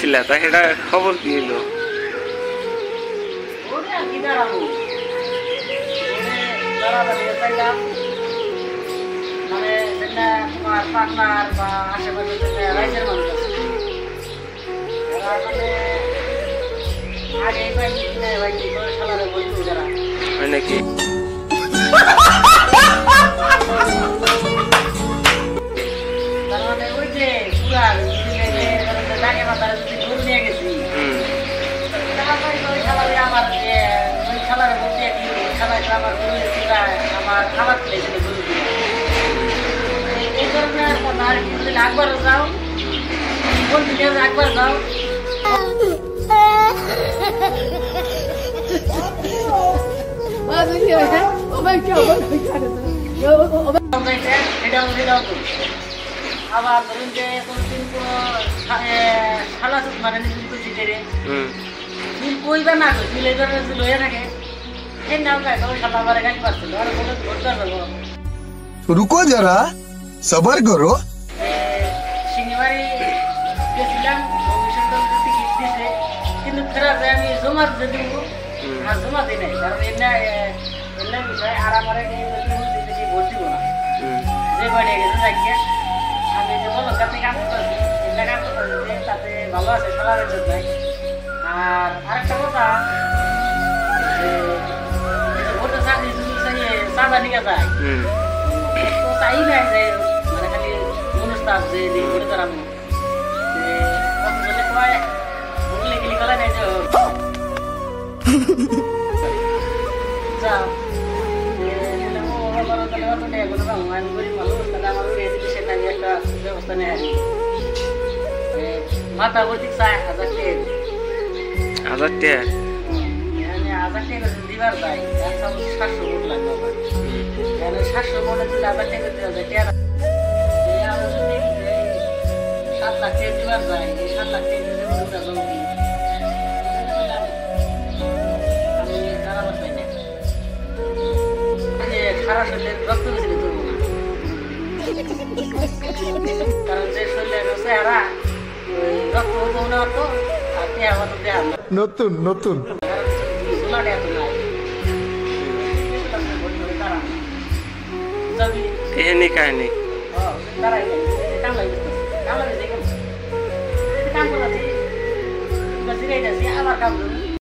ছিল তা সেটা খবর কি হলো? মানে যেটা তোমার পার্টনার বা আশেপাশে যেটা রাইজের মানুষ আছে মানে আগে খেলারে বলতো যারা হয় নাকি? তার মানে ওই যে পুরা লাগে মাথার যদি ঘুর নিয়ে গেছি খেলারে আমার ওই খেলারে বলতে খেলায় আমার আমার খাবার খেলেছিল এই ধরনের কথা আর কি যদি একবারও যাও বলছি একবার যাও আবার ধরুন যে খালা মানে কইবা না লইয়া থাকে এই নাম খালা আবার গাছ পাচ্ছিল আর ঘুরতে যাবো। रुको जरा सबर करो। শিঙিবাড়ি গেছিলাম টিকিট দিছে কিন্তু ফেরার আমি জমা যদি আর জমা দিই নাই কারণ এমনি বিষয় আর আমার ভর্তি না যে বাড়িয়ে গেছে যাইয়া আমি যে বলো কাছে কাম করছি এমনি কাম করছি তাতে ভালো আছে সালারের জন্য। আর আরেকটা কথা ভোটের চাকরি চাঁদা নিয়ে যায় তাই নাই যে মানে খালি অনুষ্ঠান যে ঘুরে দাঁড়াবো কয় বললে গেলি গলা নাই যে একটা ব্যবস্থা নেই মাথা ভর্তি 1000 টাকা 1000 টাকা দিবার যায় 700 ভোট লাগবে 700 ভোটে দিলে 1000 টাকা দিতে হবে 7 লাখ টাকা দিবার যায় 7 লাখ টাকা দিতে ভোটটা জমকি আমি দাঁড়াবার পাই না খারাপ হলে রক্ত গেছিল তবু কারণ যে শরীরের চেহারা রক্ত হতো না হতো আর দেওয়া হতো দেওয়া নতুন নতুন এহেনি কাহিনী আবার কাম